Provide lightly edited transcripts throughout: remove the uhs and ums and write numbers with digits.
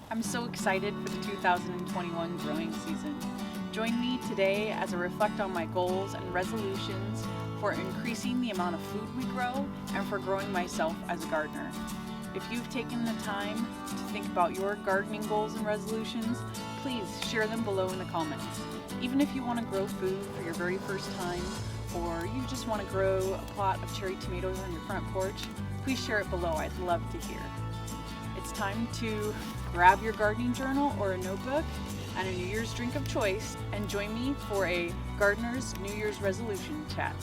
I'm so excited for the 2021 growing season. Join me today as I reflect on my goals and resolutions for increasing the amount of food we grow and for growing myself as a gardener. If you've taken the time to think about your gardening goals and resolutions, please share them below in the comments. Even if you want to grow food for your very first time, or you just want to grow a plot of cherry tomatoes on your front porch, please share it below. I'd love to hear. It's time to grab your gardening journal or a notebook and a New Year's drink of choice and join me for a gardener's New Year's resolution chat.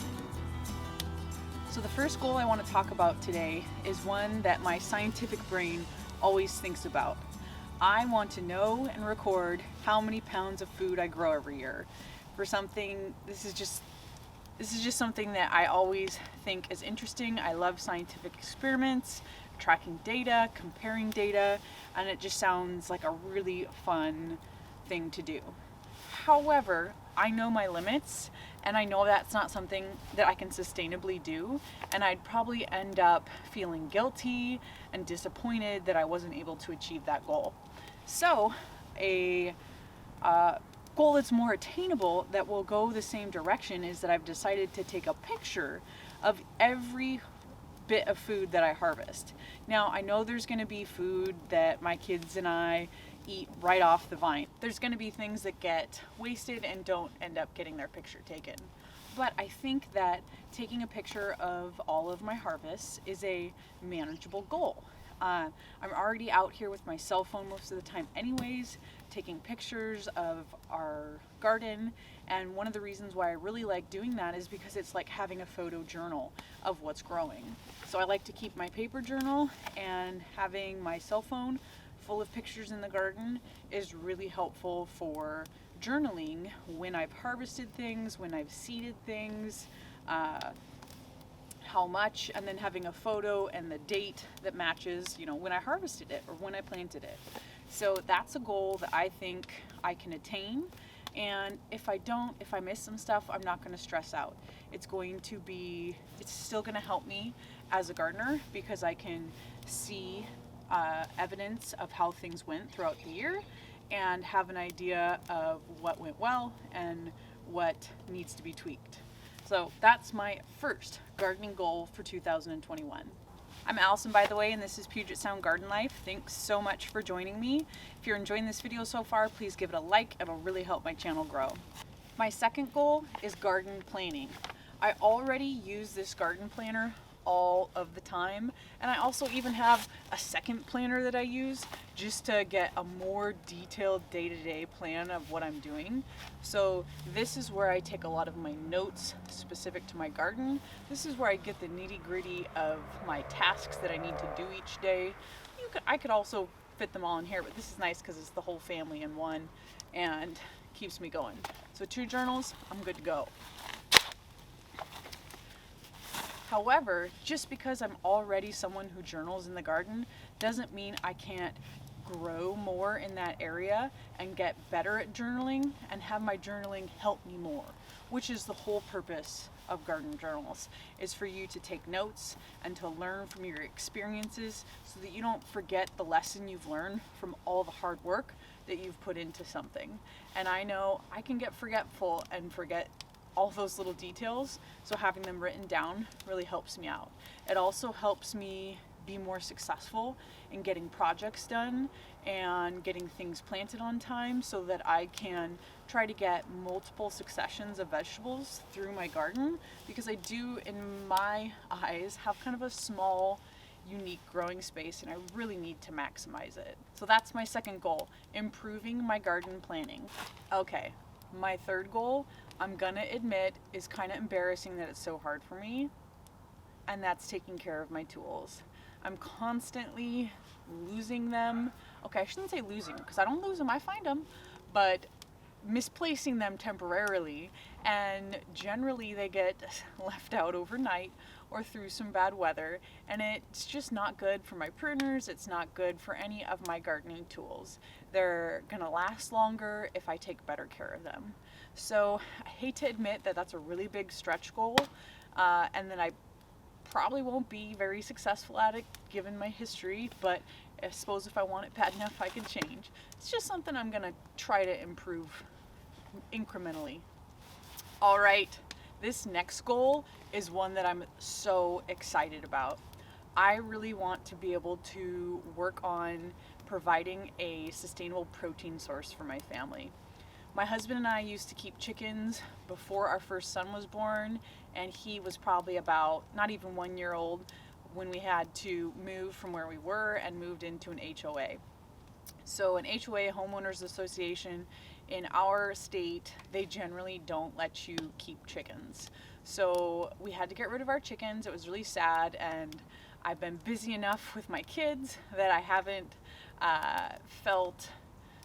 So the first goal I want to talk about today is one that my scientific brain always thinks about. I want to know and record how many pounds of food I grow every year. For something, this is just something that I always think is interesting. I love scientific experiments, tracking data, comparing data, and it just sounds like a really fun thing to do. However, I know my limits, and I know that's not something that I can sustainably do, and I'd probably end up feeling guilty and disappointed that I wasn't able to achieve that goal. So, a goal that's more attainable that will go the same direction is that I've decided to take a picture of every bit of food that I harvest. Now, I know there's going to be food that my kids and I eat right off the vine. There's going to be things that get wasted and don't end up getting their picture taken. But I think that taking a picture of all of my harvests is a manageable goal. I'm already out here with my cell phone most of the time anyways, taking pictures of our garden, and one of the reasons why I really like doing that is because it's like having a photo journal of what's growing. So I like to keep my paper journal, and having my cell phone full of pictures in the garden is really helpful for journaling when I've harvested things, when I've seeded things, how much, and then having a photo and the date that matches, when I harvested it or when I planted it. So that's a goal that I think I can attain. And if I miss some stuff, I'm not going to stress out. It's still going to help me as a gardener because I can see evidence of how things went throughout the year and have an idea of what went well and what needs to be tweaked. So that's my first gardening goal for 2021. I'm Allison, by the way, and this is Puget Sound Garden Life. Thanks so much for joining me. If you're enjoying this video so far, please give it a like. It'll really help my channel grow. My second goal is garden planning. I already use this garden planner all of the time, and I also even have a second planner that I use just to get a more detailed day-to-day plan of what I'm doing. So this is where I take a lot of my notes specific to my garden. This is where I get the nitty-gritty of my tasks that I need to do each day. I could also fit them all in here, but this is nice because it's the whole family in one and keeps me going. So 2 journals, I'm good to go. However, just because I'm already someone who journals in the garden doesn't mean I can't grow more in that area and get better at journaling and have my journaling help me more, which is the whole purpose of garden journals, is for you to take notes and to learn from your experiences so that you don't forget the lesson you've learned from all the hard work that you've put into something. And I know I can get forgetful and forget all those little details, so having them written down really helps me out. It also helps me be more successful in getting projects done and getting things planted on time so that I can try to get multiple successions of vegetables through my garden, because I do, in my eyes, have kind of a small, unique growing space, and I really need to maximize it. So that's my second goal, improving my garden planning. Okay, my third goal, I'm gonna admit, is kind of embarrassing that it's so hard for me, and that's taking care of my tools. I'm constantly losing them. Okay, I shouldn't say losing, because I don't lose them, I find them, but misplacing them temporarily, and generally they get left out overnight or through some bad weather, and it's just not good for my pruners. It's not good for any of my gardening tools. They're gonna last longer if I take better care of them. So I hate to admit that that's a really big stretch goal, and then I probably won't be very successful at it given my history, but I suppose if I want it bad enough, I can change. It's just something I'm gonna try to improve incrementally. All right, this next goal is one that I'm so excited about. I really want to be able to work on providing a sustainable protein source for my family. My husband and I used to keep chickens before our first son was born, and he was probably about not even 1 year old when we had to move from where we were and moved into an HOA. So an HOA, homeowners association, in our state, they generally don't let you keep chickens. So we had to get rid of our chickens. It was really sad, and I've been busy enough with my kids that I haven't felt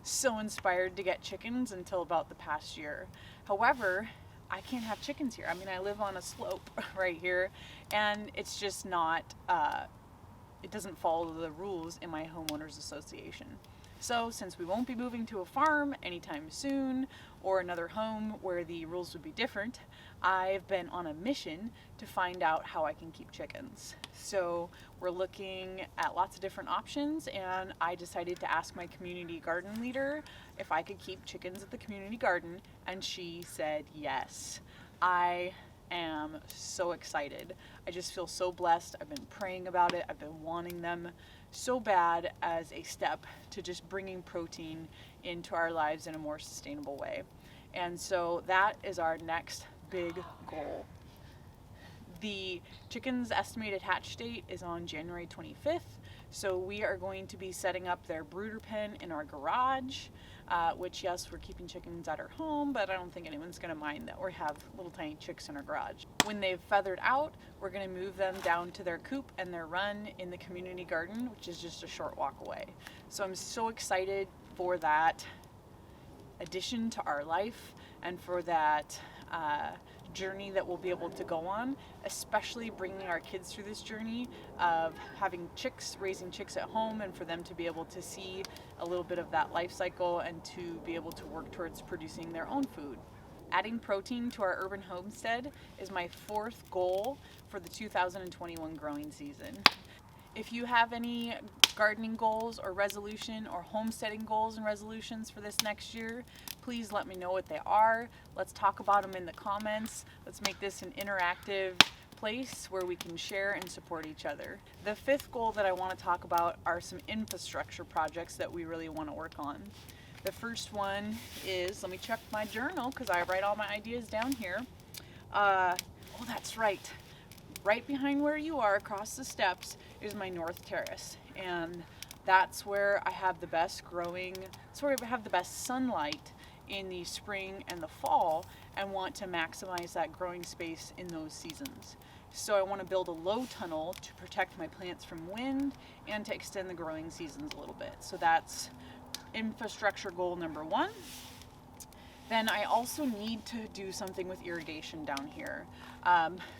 so inspired to get chickens until about the past year. However, I can't have chickens here. I mean, I live on a slope right here, and it's just not, it doesn't follow the rules in my homeowners association. So since we won't be moving to a farm anytime soon or another home where the rules would be different, I've been on a mission to find out how I can keep chickens. So we're looking at lots of different options, and I decided to ask my community garden leader if I could keep chickens at the community garden, and she said yes. I am so excited. I just feel so blessed. I've been praying about it. I've been wanting them so bad as a step to just bringing protein into our lives in a more sustainable way. And so that is our next big goal. The chickens' estimated hatch date is on January 25th. So we are going to be setting up their brooder pen in our garage, which, yes, we're keeping chickens at our home, but I don't think anyone's going to mind that we have little tiny chicks in our garage. When they've feathered out, we're going to move them down to their coop and their run in the community garden, which is just a short walk away. So I'm so excited for that addition to our life and for that journey that we'll be able to go on, especially bringing our kids through this journey of having chicks, raising chicks at home, and for them to be able to see a little bit of that life cycle and to be able to work towards producing their own food. Adding protein to our urban homestead is my fourth goal for the 2021 growing season. If you have any gardening goals or resolution or homesteading goals and resolutions for this next year, please let me know what they are. Let's talk about them in the comments. Let's make this an interactive place where we can share and support each other. The fifth goal that I want to talk about are some infrastructure projects that we really want to work on. The first one is, let me check my journal because I write all my ideas down here. Oh, that's right. Right behind where you are, across the steps, is my north terrace, and that's where I have the best growing, that's where I have the best sunlight in the spring and the fall, and want to maximize that growing space in those seasons. So I want to build a low tunnel to protect my plants from wind and to extend the growing seasons a little bit. So that's infrastructure goal number one. Then I also need to do something with irrigation down here.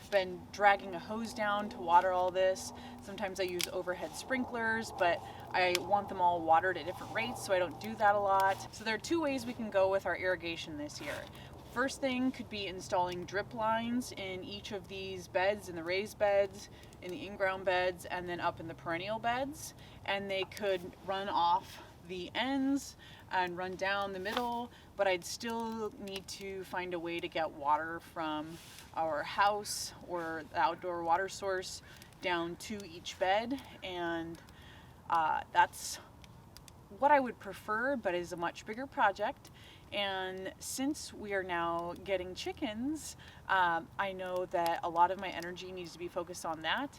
Been dragging a hose down to water all this. Sometimes I use overhead sprinklers, but I want them all watered at different rates, so I don't do that a lot. So there are two ways we can go with our irrigation this year. First thing could be installing drip lines in each of these beds, in the raised beds, in the in-ground beds, and then up in the perennial beds. And they could run off the ends and run down the middle, but I'd still need to find a way to get water from our house or the outdoor water source down to each bed, and that's what I would prefer, but is a much bigger project. And since we are now getting chickens, I know that a lot of my energy needs to be focused on that.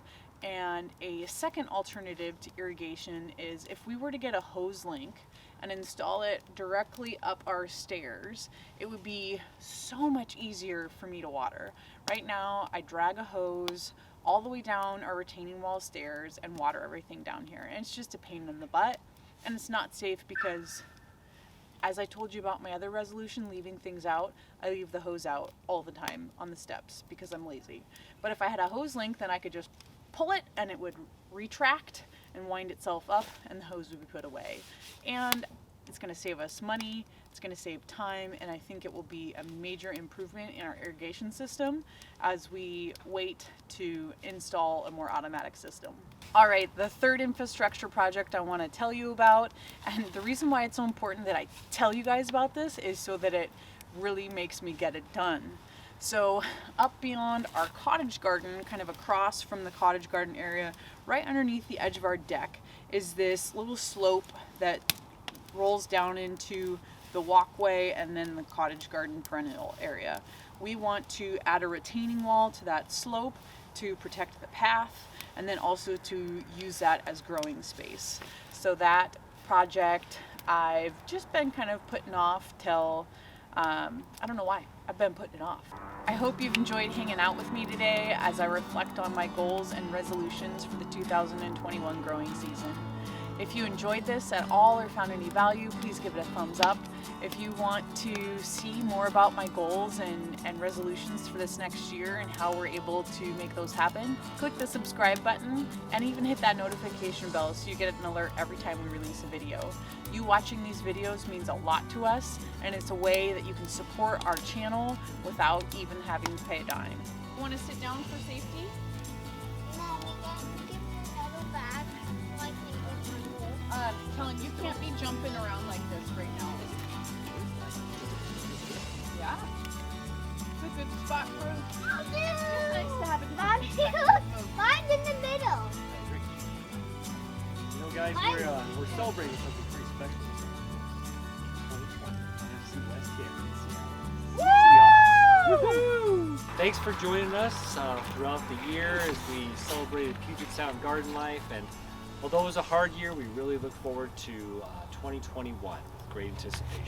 And a second alternative to irrigation is if we were to get a hose link and install it directly up our stairs, it would be so much easier for me to water. Right now, I drag a hose all the way down our retaining wall stairs and water everything down here. And it's just a pain in the butt, and it's not safe because, as I told you about my other resolution, leaving things out, I leave the hose out all the time on the steps because I'm lazy. But if I had a hose link, then I could just pull it and it would retract and wind itself up, and the hose would be put away. And it's going to save us money, it's going to save time, and I think it will be a major improvement in our irrigation system as we wait to install a more automatic system. All right, the third infrastructure project I want to tell you about, and the reason why it's so important that I tell you guys about this is so that it really makes me get it done. So up beyond our cottage garden, kind of across from the cottage garden area, right underneath the edge of our deck, is this little slope that rolls down into the walkway and then the cottage garden perennial area. We want to add a retaining wall to that slope to protect the path, and then also to use that as growing space. So that project I've just been kind of putting off till, I don't know why, I've been putting it off. I hope you've enjoyed hanging out with me today as I reflect on my goals and resolutions for the 2021 growing season. If you enjoyed this at all or found any value, please give it a thumbs up. If you want to see more about my goals and resolutions for this next year and how we're able to make those happen, click the subscribe button and even hit that notification bell so you get an alert every time we release a video. You watching these videos means a lot to us, and it's a way that you can support our channel without even having to pay a dime. Want to sit down for safety? Mommy, can you give me another bag so I can open it? Kellen, you can't be jumping around like this right now. Yeah. It's a good spot for Oh, it's nice to have it. Mommy, mine's in the middle. You know, guys, we're celebrating something pretty special this year. 2020 NFC West Champions. Woo! Thanks for joining us throughout the year as we celebrated Puget Sound Garden Life. And although it was a hard year, we really look forward to 2021 with great anticipation.